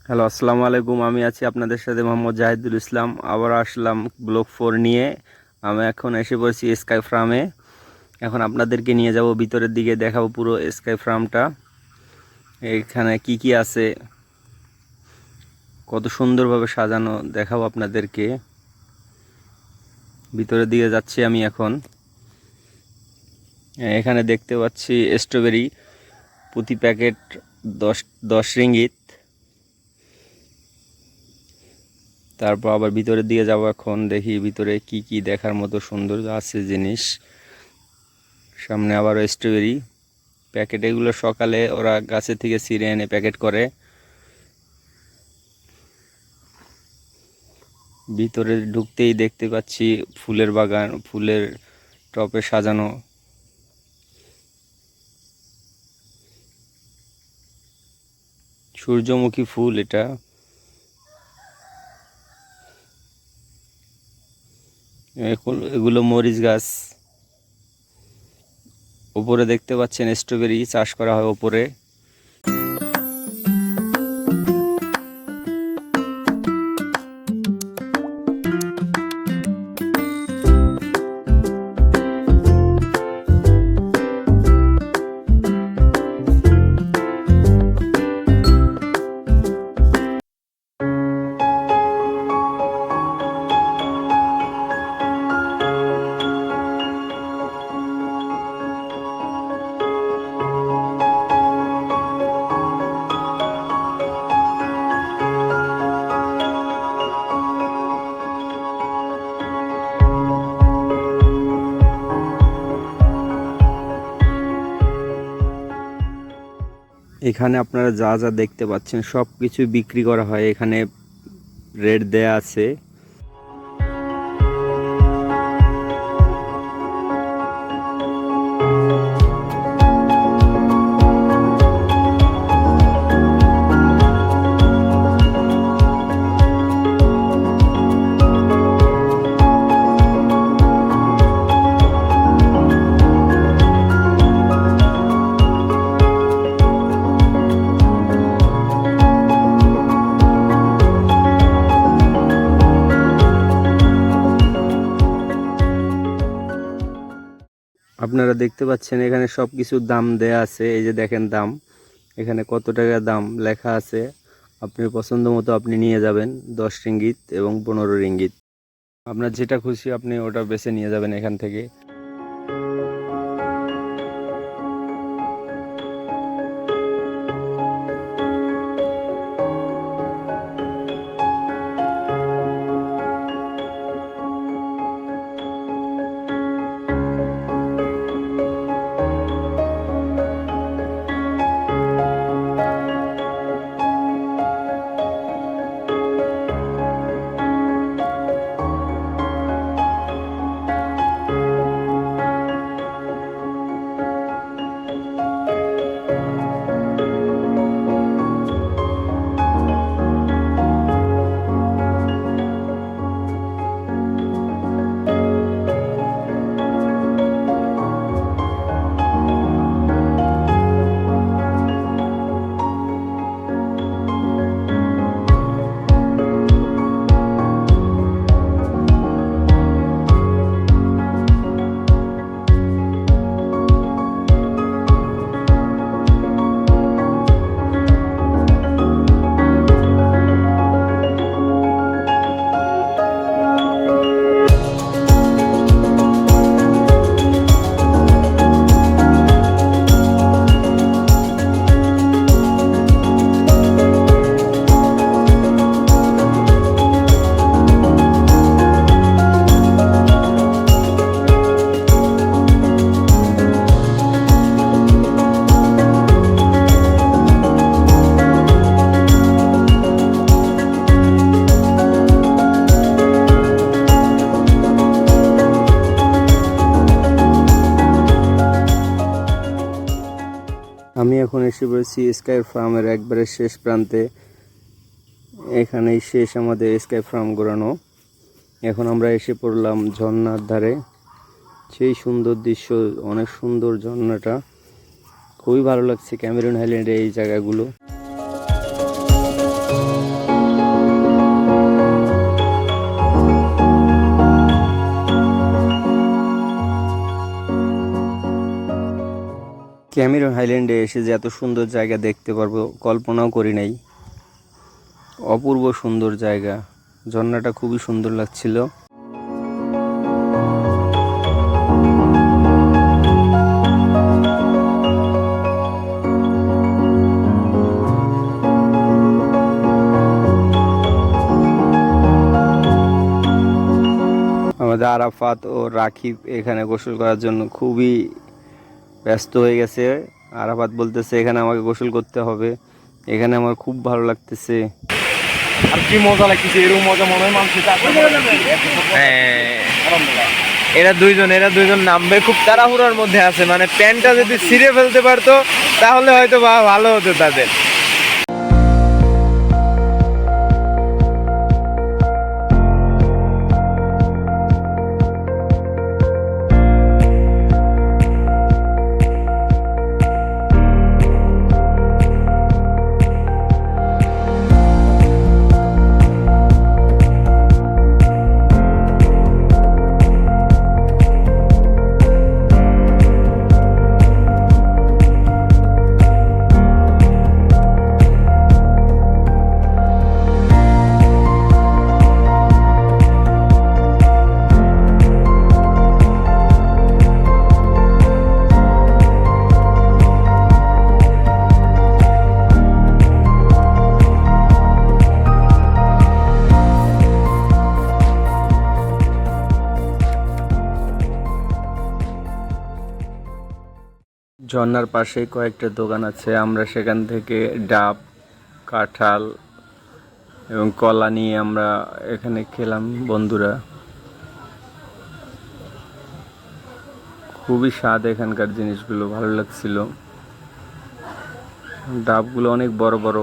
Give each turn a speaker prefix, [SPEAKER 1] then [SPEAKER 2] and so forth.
[SPEAKER 1] Hello, আসসালামু আলাইকুম। আমি আছি আপনাদের সাথে মোহাম্মদ জাহিদুল ইসলাম। আবার আসলাম ব্লক 4 নিয়ে। আমি এখন এসে পড়েছি স্কাই ফার্মে। এখন আপনাদেরকে নিয়ে যাব ভিতরের দিকে, দেখাবো পুরো স্কাই ফার্মটা। এখানে কি কি আছে, কত সুন্দরভাবে সাজানো দেখাবো আপনাদেরকে। ভিতরের দিকে যাচ্ছি আমি এখন। এখানে দেখতে পাচ্ছি স্ট্রবেরি, প্রতি প্যাকেট 10 রিঙ্গিত। তারপর আবার ভিতরের দিকে যাব, এখন দেখি ভিতরে কি কি দেখার মতো সুন্দর আছে জিনিস। সামনে আবার স্ট্রবেরি প্যাকেট, এগুলো সকালে ওরা গাছে থেকে ছিঁড়ে এনে প্যাকেট করে। ভিতরে ঢুকতেই দেখতে পাচ্ছি ফুলের বাগান, ফুলের টবে সাজানো। সূর্যমুখী ফুল এটা। এগুলো মরিচ গাছ। উপরে দেখতে পাচ্ছেন স্ট্রবেরি চাষ করা হয় উপরে। এখানে আপনারা যা যা দেখতে পাচ্ছেন সব কিছু বিক্রি করা হয়, এখানে রেট দেয়া আছে। আপনারা দেখতে পাচ্ছেন এখানে সব কিছুর দাম দেয়া আছে। এই যে দেখেন দাম, এখানে কত টাকা দাম লেখা আছে। আপনি পছন্দ মতো আপনি নিয়ে যাবেন। 10 রিঙ্গিত এবং 15 রিঙ্গিত, আপনার যেটা খুশি আপনি ওটা বেছে নিয়ে যাবেন এখান থেকে। আমি এখন এসে পড়েছি স্কাই ফার্মের একবারে শেষ প্রান্তে। এখানেই শেষ আমাদের স্কাই ফার্ম ঘোরানো। এখন আমরা এসে পড়লাম ঝর্ণার ধারে। সেই সুন্দর দৃশ্য, অনেক সুন্দর ঝর্ণাটা, খুবই ভালো লাগছে ক্যামেরুন হাইল্যান্ডে এই জায়গাগুলো। ক্যামেরন হাইল্যান্ডে এসে যে এত সুন্দর জায়গা দেখতে পারবো কল্পনাও করি নাই। অপূর্ব সুন্দর জায়গা, ঝর্ণাটা খুবই সুন্দর লাগছিল। আমাদের আরাফাত ও রাকিব এখানে গোসল করার জন্য খুবই ব্যস্ত হয়ে গেছে। আরাফাত বলতেছে এখানে আমাকে গোসল করতে হবে, এখানে আমার খুব ভালো লাগতেছে।
[SPEAKER 2] আর কি মজা লাগতেছে, এরকম মজা মনে হয় মানুষের এরা দুইজন নামবে খুব তাড়াহুড়োর মধ্যে আছে, মানে প্যান্টটা যদি ছিঁড়ে ফেলতে পারতো তাহলে হয়তো ভালো হতো তাদের।
[SPEAKER 1] ঝর্ণার পাশে কয়েকটা দোকান আছে, আমরা সেখান থেকে ডাব, কাঁঠাল এবং কলা নিয়ে আমরা এখানে খেলাম বন্ধুরা। খুবই স্বাদ এখানকার জিনিসগুলো, ভালো লাগছিল। ডাবগুলো অনেক বড় বড়।